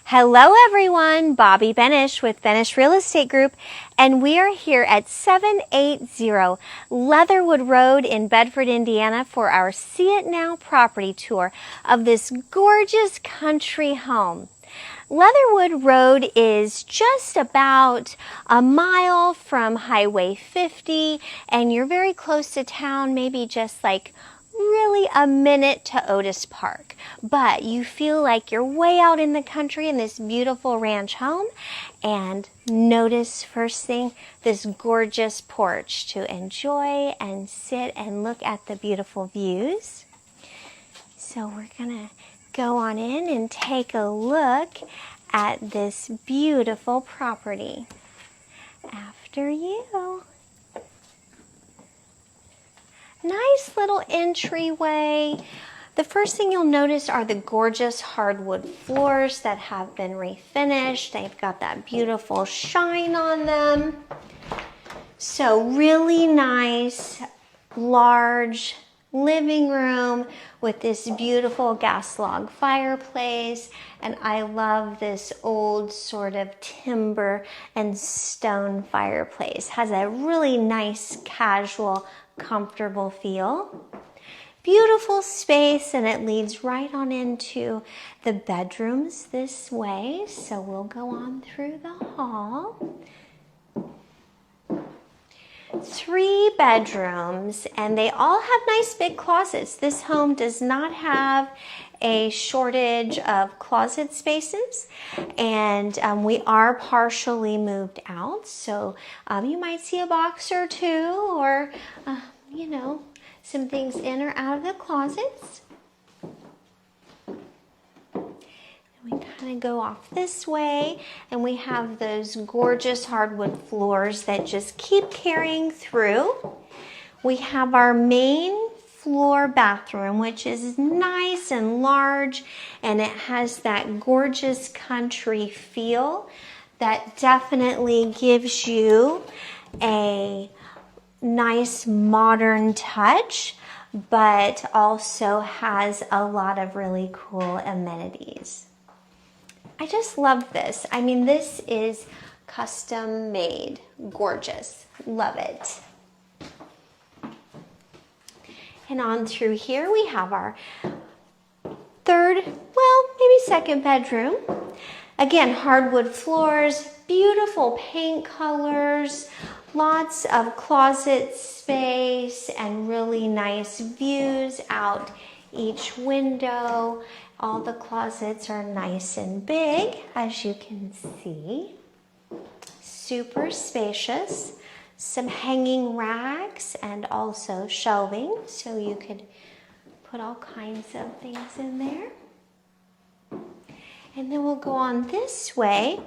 Hello everyone, Bobby Benish with Benish Real Estate Group, and we are here at 780 Leatherwood Road in Bedford, Indiana for our See It Now property tour of this gorgeous country home. Leatherwood Road is just about a mile from Highway 50, and you're very close to town, maybe just like really a minute to Otis Park, but you feel like you're way out in the country in this beautiful ranch home. And notice first thing, this gorgeous porch to enjoy and sit and look at the beautiful views. So we're gonna go on in and take a look at this beautiful property. After you. Nice little entryway. The first thing you'll notice are the gorgeous hardwood floors that have been refinished. They've got that beautiful shine on them. So really nice, large living room with this beautiful gas log fireplace. And I love this old sort of timber and stone fireplace. Has a really nice, casual, comfortable feel. Beautiful space, and it leads right on into the bedrooms this way. So we'll go on through the hall. 3 bedrooms, and they all have nice big closets. This home does not have a shortage of closet spaces, and we are partially moved out, so you might see a box or two, or you know, some things in or out of the closets. We kind of go off this way, and we have those gorgeous hardwood floors that just keep carrying through. We have our main floor bathroom, which is nice and large, and it has that gorgeous country feel that definitely gives you a nice modern touch, but also has a lot of really cool amenities. I just love this. I mean, this is custom made, gorgeous, love it. And on through here we have our third, well, maybe second bedroom. Again, hardwood floors, beautiful paint colors, lots of closet space, and really nice views out each window. All the closets are nice and big, as you can see. Super spacious. Some hanging racks and also shelving, so you could put all kinds of things in there. And then we'll go on this way.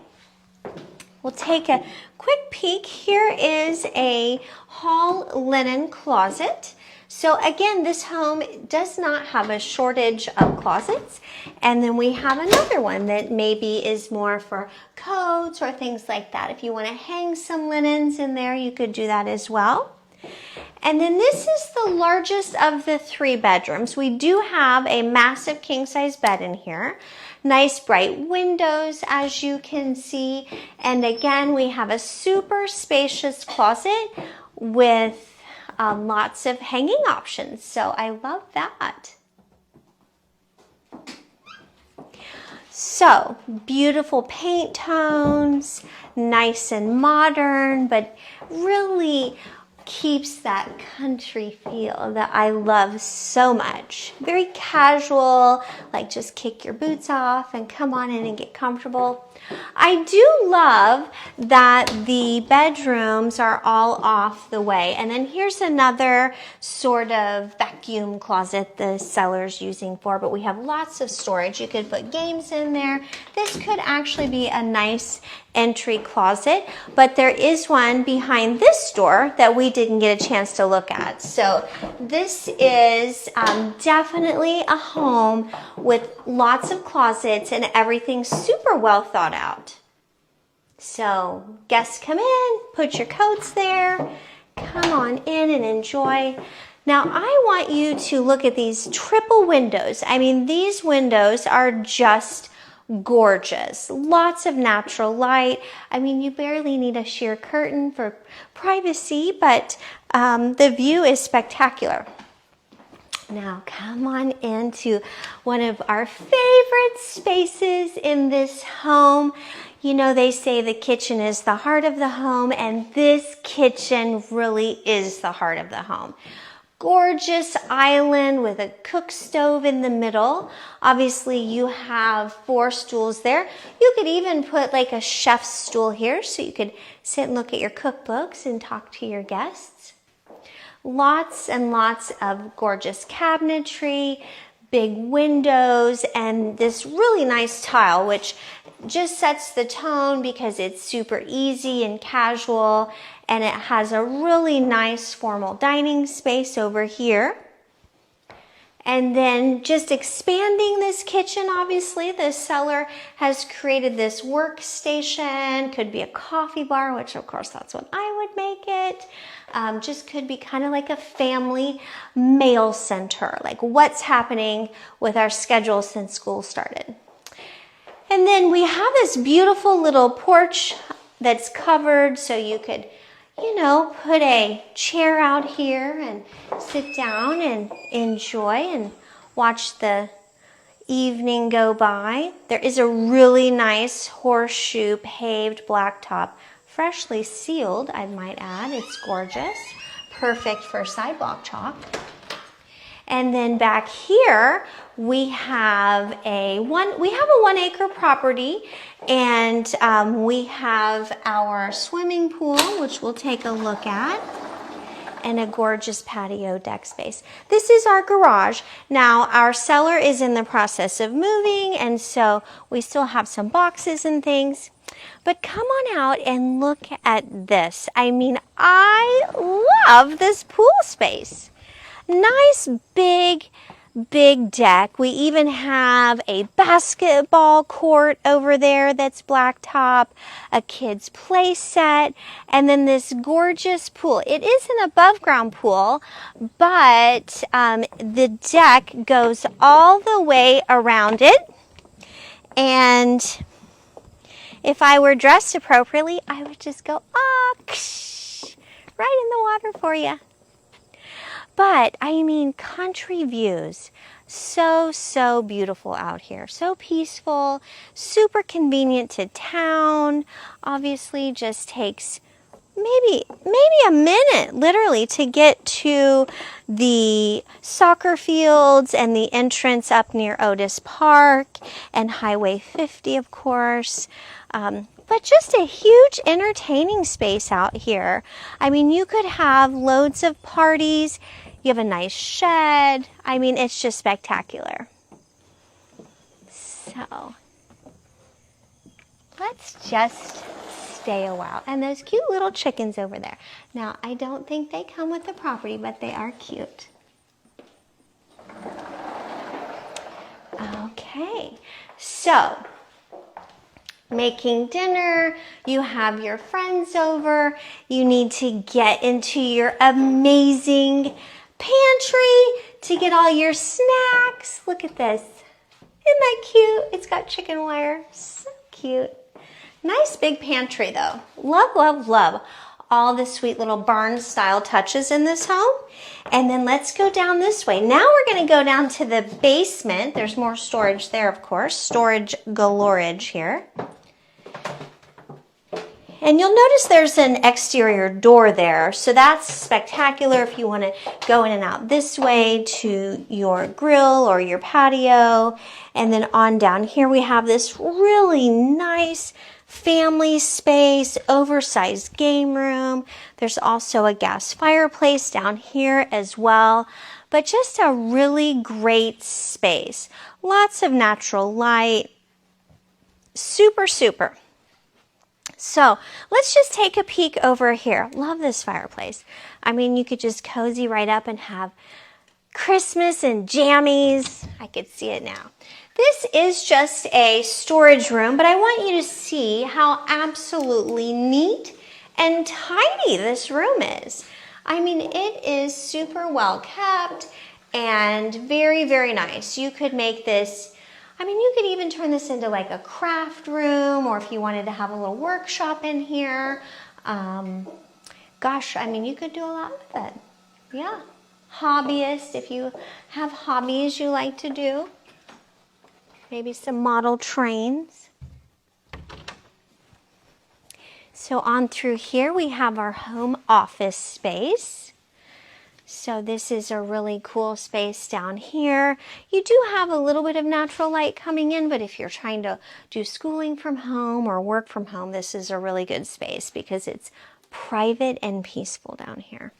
We'll take a quick peek. Here is a hall linen closet. So again, this home does not have a shortage of closets. And then we have another one that maybe is more for coats or things like that. If you want to hang some linens in there, you could do that as well. And then this is the largest of the 3 bedrooms. We do have a massive king-size bed in here. Nice bright windows, as you can see. And again, we have a super spacious closet with lots of hanging options. So I love that. So beautiful paint tones, nice and modern, but really keeps that country feel that I love so much. Very casual, like just kick your boots off and come on in and get comfortable. I do love that the bedrooms are all off the way. And then here's another sort of vacuum closet the seller's using for, but we have lots of storage. You could put games in there. This could actually be a nice entry closet, but there is one behind this door that we didn't get a chance to look at. So this is definitely a home with lots of closets and everything super well thought out. So guests come in, put your coats there, come on in and enjoy. Now I want you to look at these triple windows. I mean, these windows are just gorgeous. Lots of natural light. I mean, you barely need a sheer curtain for privacy, but the view is spectacular. Now come on into one of our favorite spaces in this home. You know, they say the kitchen is the heart of the home, and this kitchen really is the heart of the home. Gorgeous island with a cook stove in the middle. Obviously you have 4 stools there. You could even put like a chef's stool here so you could sit and look at your cookbooks and talk to your guests. Lots and lots of gorgeous cabinetry, big windows, and this really nice tile, which just sets the tone because it's super easy and casual, and it has a really nice formal dining space over here. And then just expanding this kitchen, obviously, the seller has created this workstation, could be a coffee bar, which of course that's what I would make it. Just could be kind of like a family mail center, like what's happening with our schedule since school started. And then we have this beautiful little porch that's covered, so you could, you know, put a chair out here and sit down and enjoy and watch the evening go by. There is a really nice horseshoe paved blacktop, freshly sealed, I might add. It's gorgeous, perfect for sidewalk chalk. And then back here we have a 1 acre property, and we have our swimming pool, which we'll take a look at, and a gorgeous patio deck space. This is our garage. Now our seller is in the process of moving, and so we still have some boxes and things. But come on out and look at this. I mean, I love this pool space. Nice big deck. We even have a basketball court over there that's blacktop, a kids play set, and then this gorgeous pool. It is an above ground pool, but the deck goes all the way around it, and if I were dressed appropriately, I would just go, right in the water for you. But, I mean, country views, so beautiful out here. So peaceful, super convenient to town. Obviously, just takes maybe a minute, literally, to get to the soccer fields and the entrance up near Otis Park and Highway 50, of course. But just a huge entertaining space out here. I mean, you could have loads of parties. You have a nice shed. I mean, it's just spectacular. So, let's just stay a while. And those cute little chickens over there. Now, I don't think they come with the property, but they are cute. Okay, so making dinner, you have your friends over, you need to get into your amazing pantry to get all your snacks. Look at this. Isn't that cute? It's got chicken wire. So cute. Nice big pantry though. Love all the sweet little barn style touches in this home. And then let's go down this way. Now we're going to go down to the basement. There's more storage there, of course. Storage galorage here. And you'll notice there's an exterior door there, so that's spectacular if you want to go in and out this way to your grill or your patio. And then on down here we have this really nice family space, oversized game room. There's also a gas fireplace down here as well, but just a really great space. Lots of natural light, super. So let's just take a peek over here. Love this fireplace. I mean, you could just cozy right up and have Christmas and jammies. I could see it now. This is just a storage room, but I want you to see how absolutely neat and tidy this room is. I mean, it is super well kept and very nice. You could make this I mean, you could even turn this into like a craft room, or if you wanted to have a little workshop in here. Gosh, I mean, you could do a lot with it. Yeah. Hobbyist, if you have hobbies you like to do. Maybe some model trains. So on through here, we have our home office space. So this is a really cool space down here. You do have a little bit of natural light coming in, but if you're trying to do schooling from home or work from home, this is a really good space because it's private and peaceful down here.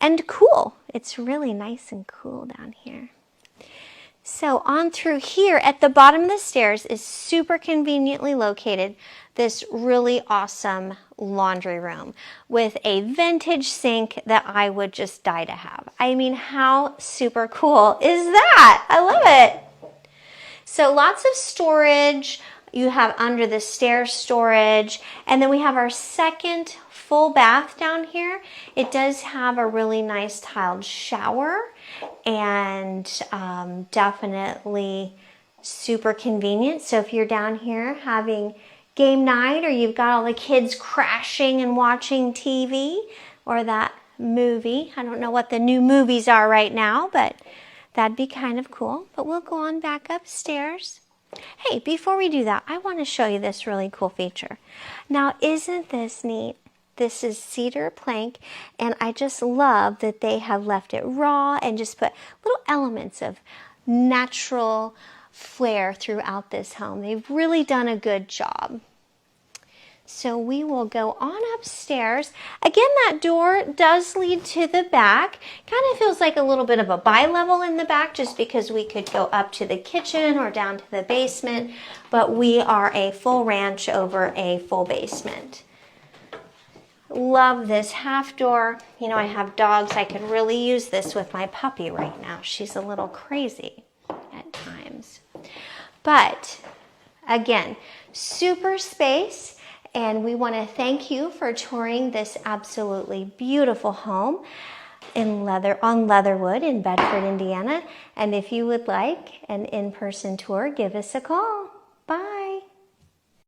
And cool. It's really nice and cool down here. So on through here, at the bottom of the stairs is super conveniently located this really awesome laundry room with a vintage sink that I would just die to have. I mean, how super cool is that? I love it. So lots of storage. You have under the stairs storage, and then we have our second full bath down here. It does have a really nice tiled shower, and definitely super convenient. So if you're down here having game night, or you've got all the kids crashing and watching TV or that movie, I don't know what the new movies are right now, but that'd be kind of cool. But we'll go on back upstairs. Hey, before we do that, I want to show you this really cool feature. Now, isn't this neat? This is cedar plank, and I just love that they have left it raw and just put little elements of natural flair throughout this home. They've really done a good job. So we will go on upstairs. Again, that door does lead to the back. Kind of feels like a little bit of a bi-level in the back just because we could go up to the kitchen or down to the basement, but we are a full ranch over a full basement. Love this half door. You know, I have dogs. I could really use this with my puppy right now. She's a little crazy at times. But again, super space. And we want to thank you for touring this absolutely beautiful home on Leatherwood in Bedford, Indiana. And if you would like an in-person tour, give us a call.